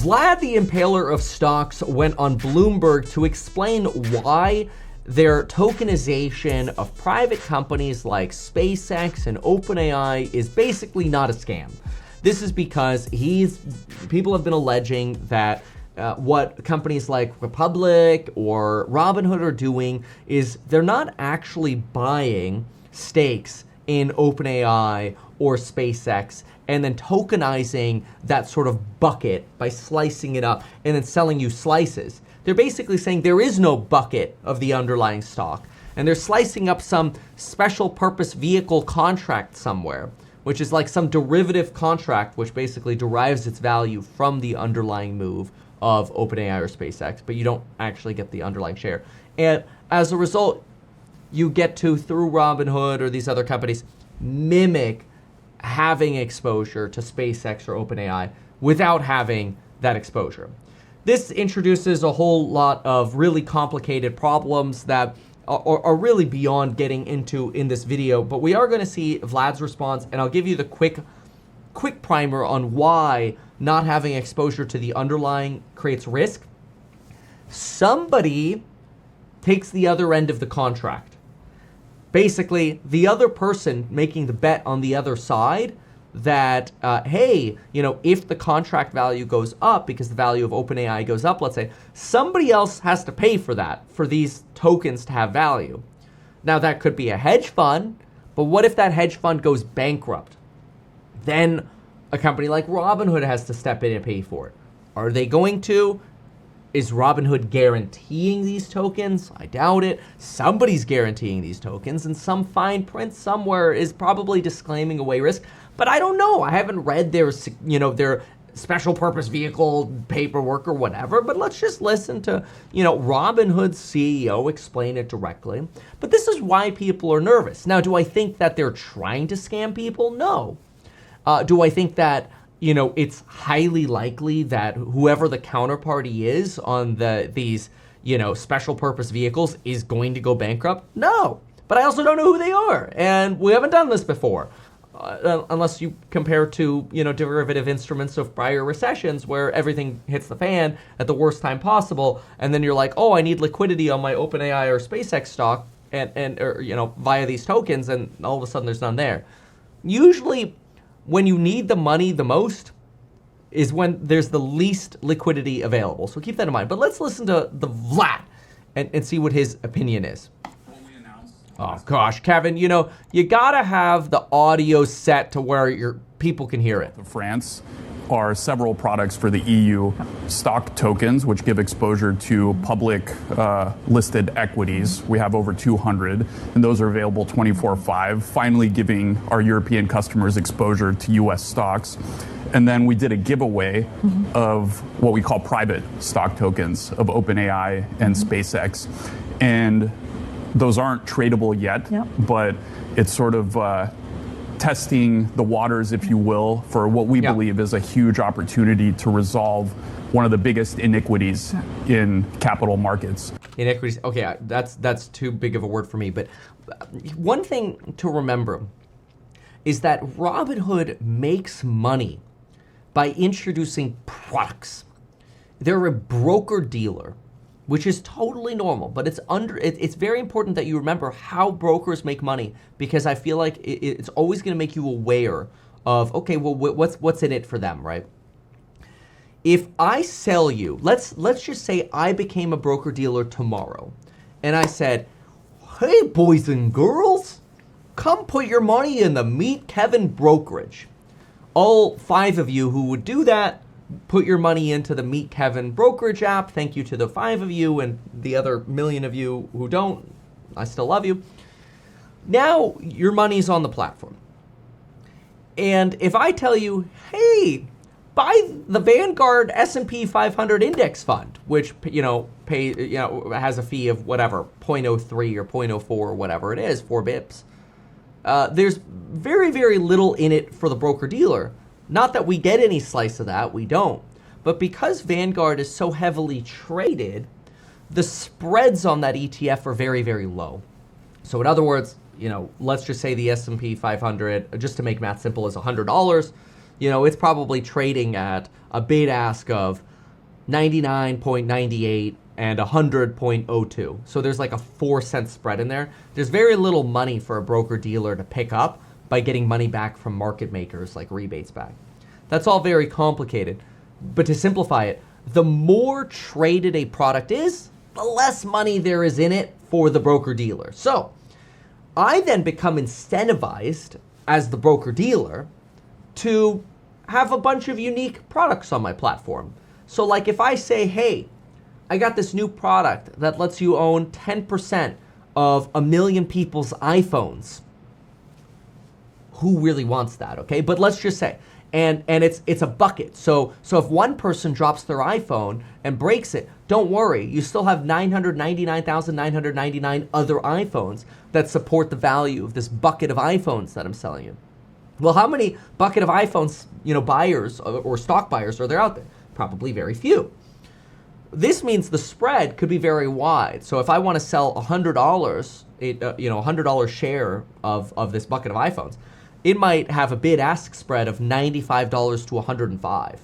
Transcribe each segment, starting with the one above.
Vlad the Impaler of Stocks went on Bloomberg to explain why their tokenization of private companies like SpaceX and OpenAI is basically not a scam. This is because people have been alleging that what companies like Republic or Robinhood are doing is they're not actually buying stakes in OpenAI or SpaceX and then tokenizing that sort of bucket by slicing it up and then selling you slices. They're basically saying there is no bucket of the underlying stock, and they're slicing up some special purpose vehicle contract somewhere, which is like some derivative contract which basically derives its value from the underlying move of OpenAI or SpaceX, but you don't actually get the underlying share. And as a result, you get to, through Robinhood or these other companies, mimic having exposure to SpaceX or OpenAI without having that exposure. This introduces a whole lot of really complicated problems that are really beyond getting into in this video, but we are going to see Vlad's response, and I'll give you the quick primer on why not having exposure to the underlying creates risk. Somebody takes the other end of the contract. Basically, the other person making the bet on the other side that, hey, if the contract value goes up because the value of OpenAI goes up, let's say, somebody else has to pay for that, for these tokens to have value. Now, that could be a hedge fund, but what if that hedge fund goes bankrupt? Then a company like Robinhood has to step in and pay for it. Are they going to? Is Robinhood guaranteeing these tokens? I doubt it. Somebody's guaranteeing these tokens, and some fine print somewhere is probably disclaiming away risk. But I don't know. I haven't read their special purpose vehicle paperwork or whatever. But let's just listen to Robinhood's CEO explain it directly. But this is why people are nervous. Now, do I think that they're trying to scam people? No. Do I think that it's highly likely that whoever the counterparty is on these special purpose vehicles is going to go bankrupt? No. But I also don't know who they are, and we haven't done this before, unless you compare to derivative instruments of prior recessions where everything hits the fan at the worst time possible, and then you're like, oh, I need liquidity on my OpenAI or SpaceX stock, and via these tokens, and all of a sudden there's none there. Usually, when you need the money the most is when there's the least liquidity available. So keep that in mind. But let's listen to the Vlad and see what his opinion is. Oh gosh, Kevin, you gotta have the audio set to where your people can hear it. France are several products for the EU stock tokens, which give exposure to public listed equities. We have over 200, and those are available 24/5, finally giving our European customers exposure to US stocks. And then we did a giveaway of what we call private stock tokens of OpenAI and SpaceX. And those aren't tradable yet, but it's sort of testing the waters, if you will, for what we believe is a huge opportunity to resolve one of the biggest iniquities in capital markets. Iniquities, okay, that's too big of a word for me. But one thing to remember is that Robinhood makes money by introducing products. They're a broker-dealer, which is totally normal, but it's very important that you remember how brokers make money, because I feel like it's always going to make you aware of, okay, well, what's in it for them, right? If I sell you, let's just say I became a broker-dealer tomorrow, and I said, hey, boys and girls, come put your money in the Meet Kevin brokerage. All 5 of you who would do that, put your money into the Meet Kevin brokerage app. Thank you to the 5 of you, and the other million of you who don't. I still love you. Now your money's on the platform. And if I tell you, hey, buy the Vanguard S&P 500 index fund, which has a fee of whatever, 0.03 or 0.04 or whatever it is, 4 bips. There's very, very little in it for the broker-dealer. Not that we get any slice of that, we don't. But because Vanguard is so heavily traded, the spreads on that ETF are very, very low. So in other words, let's just say the S&P 500, just to make math simple, is $100. It's probably trading at a bid ask of 99.98 and 100.02. So there's like a 4-cent spread in there. There's very little money for a broker dealer to pick up by getting money back from market makers, like rebates back. That's all very complicated. But to simplify it, the more traded a product is, the less money there is in it for the broker dealer. So I then become incentivized as the broker dealer to have a bunch of unique products on my platform. So like if I say, hey, I got this new product that lets you own 10% of 1 million people's iPhones. Who really wants that, okay? But let's just say, and it's a bucket. So if one person drops their iPhone and breaks it, don't worry. You still have 999,999 other iPhones that support the value of this bucket of iPhones that I'm selling you. Well, how many bucket of iPhones, buyers or stock buyers are there out there? Probably very few. This means the spread could be very wide. So if I want to sell $100, $100 share of this bucket of iPhones, it might have a bid-ask spread of $95 to $105,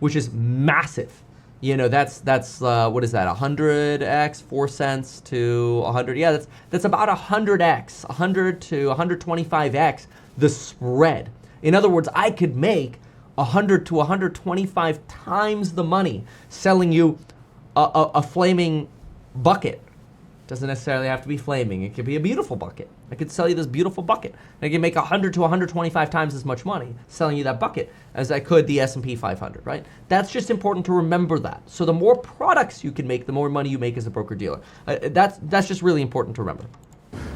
which is massive. That's what is that? 100x, 4 cents to 100. Yeah, that's about 100x, 100 to 125x the spread. In other words, I could make 100 to 125 times the money selling you a flaming bucket. Doesn't necessarily have to be flaming. It could be a beautiful bucket. I could sell you this beautiful bucket. And I can make 100 to 125 times as much money selling you that bucket as I could the S&P 500, right? That's just important to remember that. So the more products you can make, the more money you make as a broker-dealer. That's just really important to remember.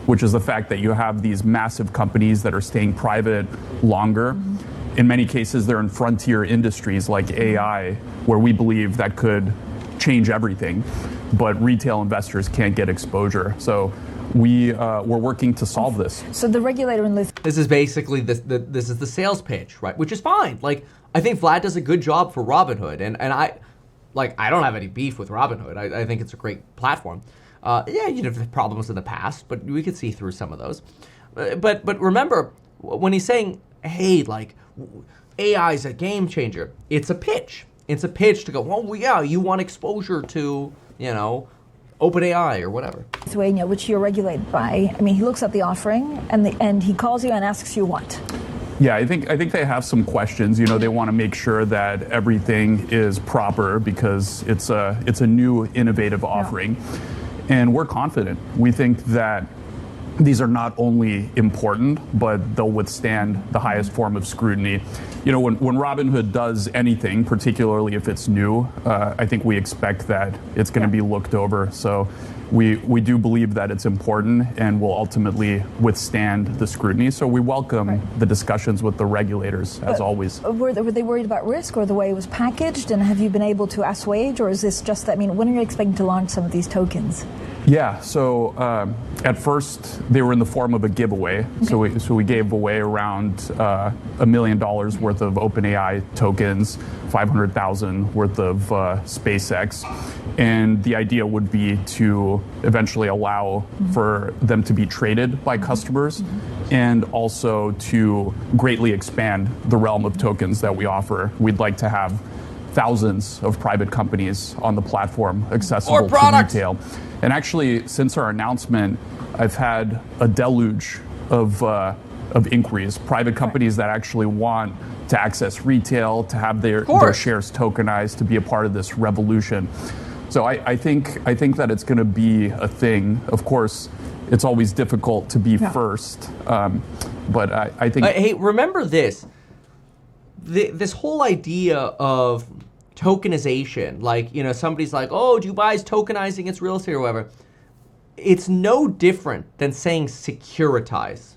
Which is the fact that you have these massive companies that are staying private longer. Mm-hmm. In many cases, they're in frontier industries like AI, where we believe that could change everything, but retail investors can't get exposure. So we're working to solve this. So the regulator in this is basically this is the sales pitch, right? Which is fine. Like, I think Vlad does a good job for Robinhood, and I don't have any beef with Robinhood. I think it's a great platform. There's problems in the past, but we could see through some of those. But remember, when he's saying, hey, like, AI is a game changer, it's a pitch. It's a pitch to go, well, yeah, you want exposure to, OpenAI or whatever. Lithuania, which you're regulated by. I mean, he looks at the offering and he calls you and asks you what? Yeah, I think they have some questions. They want to make sure that everything is proper because it's a new innovative offering. Yeah. And we're confident. We think that these are not only important, but they'll withstand the highest form of scrutiny. When Robinhood does anything, particularly if it's new, I think we expect that it's going to be looked over. So we do believe that it's important and will ultimately withstand the scrutiny. So we welcome the discussions with the regulators, as always. Were they worried about risk or the way it was packaged? And have you been able to assuage, or is this just that? I mean, when are you expecting to launch some of these tokens? Yeah, so at first they were in the form of a giveaway. Okay. So we gave away around $1 million worth of OpenAI tokens, 500,000 worth of SpaceX, and the idea would be to eventually allow for them to be traded by customers, and also to greatly expand the realm of tokens that we offer. We'd like to have thousands of private companies on the platform accessible to retail. And actually, since our announcement, I've had a deluge of inquiries, private companies that actually want to access retail, to have their shares tokenized, to be a part of this revolution. So I think that it's going to be a thing. Of course, it's always difficult to be first, but I think. Hey, remember this. This whole idea of tokenization, like, somebody's like, oh, Dubai's tokenizing its real estate or whatever. It's no different than saying securitize.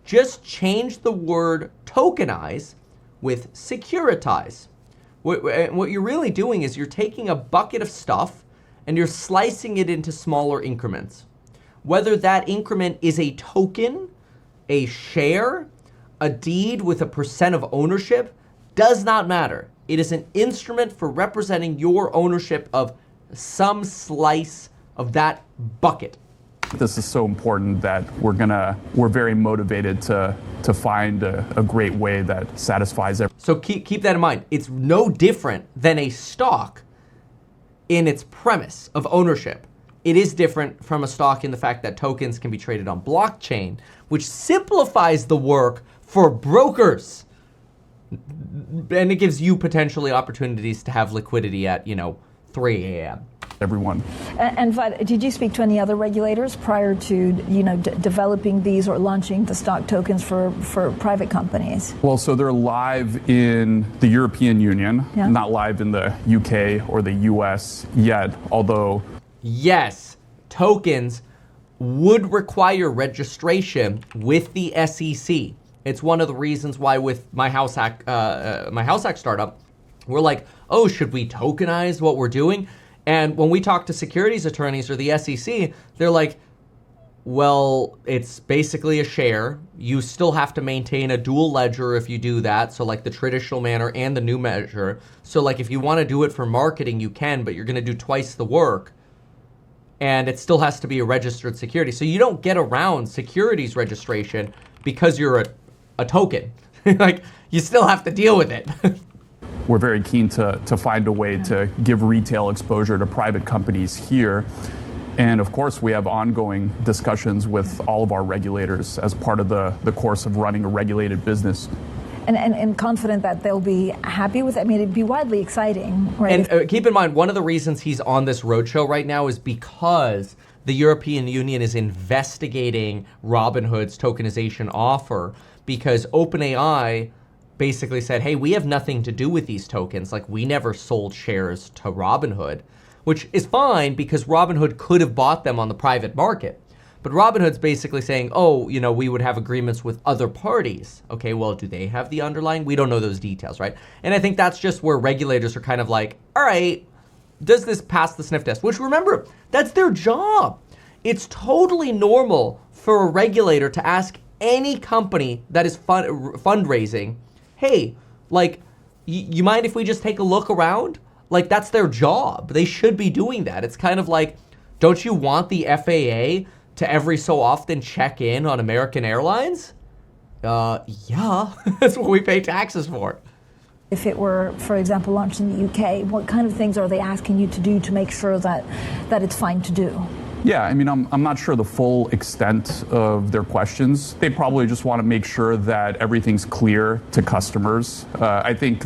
Just change the word tokenize with securitize. What you're really doing is you're taking a bucket of stuff and you're slicing it into smaller increments. Whether that increment is a token, a share, a deed with a percent of ownership, does not matter. It is an instrument for representing your ownership of some slice of that bucket. This is so important that we're very motivated to find a great way that satisfies everyone. So keep that in mind. It's no different than a stock in its premise of ownership. It is different from a stock in the fact that tokens can be traded on blockchain, which simplifies the work for brokers. And it gives you potentially opportunities to have liquidity at, 3 a.m. Everyone. And Vlad, did you speak to any other regulators prior to, developing these or launching the stock tokens for private companies? Well, so they're live in the European Union, not live in the UK or the US yet, although... Yes, tokens would require registration with the SEC. It's one of the reasons why with my house hack startup, we're like, oh, should we tokenize what we're doing? And when we talk to securities attorneys or the SEC, they're like, well, it's basically a share. You still have to maintain a dual ledger if you do that. So like the traditional manner and the new measure. So like if you want to do it for marketing, you can, but you're going to do twice the work. And it still has to be a registered security. So you don't get around securities registration because you're a token. Like you still have to deal with it. We're very keen to find a way to give retail exposure to private companies here. And of course, we have ongoing discussions with all of our regulators as part of the course of running a regulated business. And confident that they'll be happy with it. I mean, it'd be wildly exciting, right? And keep in mind, one of the reasons he's on this roadshow right now is because the European Union is investigating Robinhood's tokenization offer, because OpenAI basically said, hey, we have nothing to do with these tokens. Like, we never sold shares to Robinhood, which is fine because Robinhood could have bought them on the private market. But Robinhood's basically saying, oh, we would have agreements with other parties. Okay, well, do they have the underlying? We don't know those details, right? And I think that's just where regulators are kind of like, all right, does this pass the sniff test? Which, remember, that's their job. It's totally normal for a regulator to ask any company that is fundraising, hey, like, you mind if we just take a look around? Like, that's their job. They should be doing that. It's kind of like, don't you want the FAA to every so often check in on American Airlines? Yeah, that's what we pay taxes for. If it were, for example, launched in the UK, what kind of things are they asking you to do to make sure that it's fine to do? Yeah, I mean, I'm not sure the full extent of their questions. They probably just want to make sure that everything's clear to customers. I think